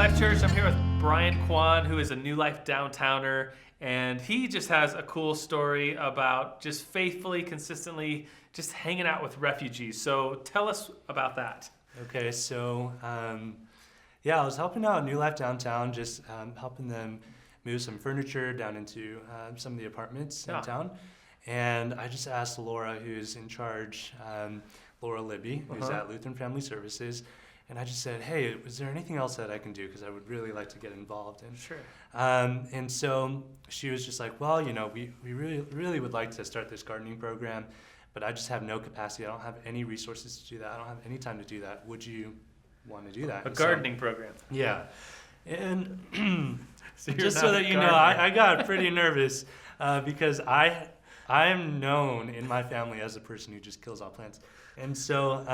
Life Church. I'm here with Brian Kwan, who is a New Life Downtowner, and he just has a cool story about just faithfully, consistently, just hanging out with refugees. So tell us about that. Okay, so I was helping out New Life Downtown, just helping them move some furniture down into some of the apartments in town. And I just asked Laura, who's in charge, Laura Libby, who's at Lutheran Family Services, and I just said, hey, is there anything else that I can do? Because I would really like to get involved. And Sure. And so she was just like, well, we really would like to start this gardening program, but I just have no capacity. I don't have any resources to do that. I don't have any time to do that. Would you want to do that? A gardening program. Yeah. And So just so that you know, I got pretty nervous because I am known in my family as a person who just kills all plants. And so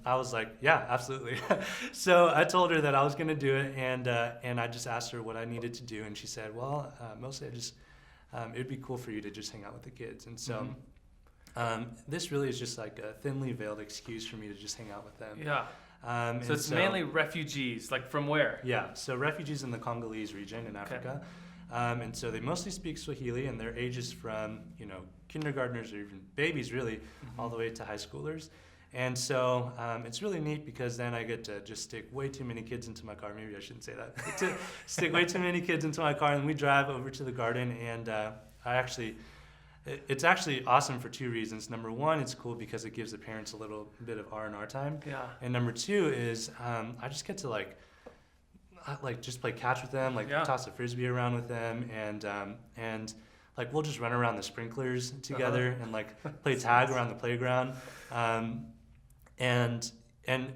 I was like, yeah, absolutely. So I told her that I was going to do it, and I just asked her what I needed to do, and she said, well, mostly it'd be cool for you to just hang out with the kids. And so this really is just like a thinly veiled excuse for me to just hang out with them. Yeah. So it's mainly refugees, like from where? Yeah, so refugees in the Congolese region in Africa. And so they mostly speak Swahili, and their ages from, kindergartners or even babies really, all the way to high schoolers. And so it's really neat because then I get to just stick way too many kids into my car. Maybe I shouldn't say that. To stick way too many kids into my car, and we drive over to the garden, and it's actually awesome for two reasons. Number one, it's cool because it gives the parents a little bit of R&R time. Yeah. And number two is I just get to just play catch with them, toss a frisbee around with them, and we'll just run around the sprinklers together and play tag around the playground, and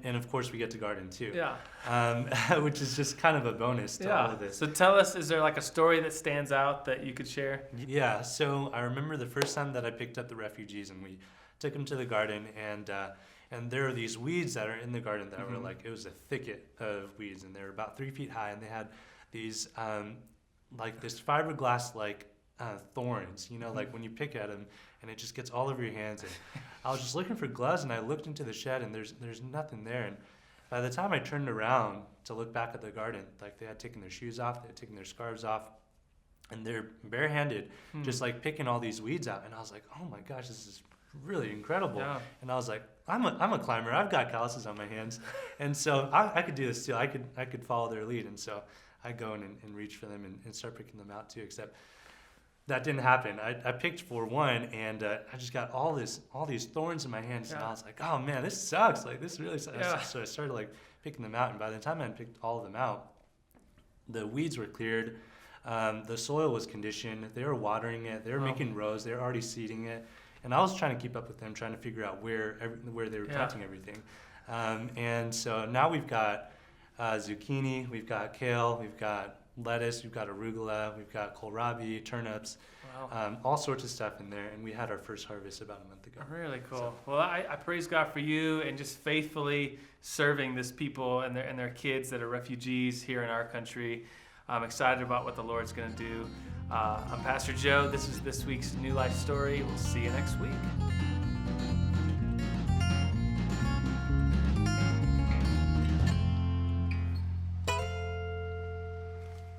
of course we get to garden too. Yeah. Which is just kind of a bonus to all of this. So tell us, is there a story that stands out that you could share? Yeah. So I remember the first time that I picked up the refugees and we took them to the garden, and there are these weeds that are in the garden that were it was a thicket of weeds, and they were about 3 feet high, and they had these this fiberglass thorns, when you pick at them, and it just gets all over your hands. And I was just looking for gloves, and I looked into the shed, and there's nothing there. And by the time I turned around to look back at the garden, they had taken their shoes off, they had taken their scarves off, and they're barehanded, just picking all these weeds out. And I was like, oh my gosh, this is really incredible. Yeah. And I was like, I'm a climber. I've got calluses on my hands, and so I could do this too. I could follow their lead, and so I go in and reach for them and start picking them out too. Except that didn't happen. I picked for one, and I just got all these thorns in my hands, and I was like, oh man, this sucks. This really sucks. Yeah. So I started picking them out, and by the time I picked all of them out, the weeds were cleared. The soil was conditioned. They were watering it. They were making rows. They were already seeding it. And I was trying to keep up with them, trying to figure out where they were planting everything. And so now we've got zucchini, we've got kale, we've got lettuce, we've got arugula, we've got kohlrabi, turnips, all sorts of stuff in there. And we had our first harvest about a month ago. Really cool. Well, I praise God for you and just faithfully serving this people and their kids that are refugees here in our country. I'm excited about what the Lord's going to do. I'm Pastor Joe. This is this week's New Life Story. We'll see you next week.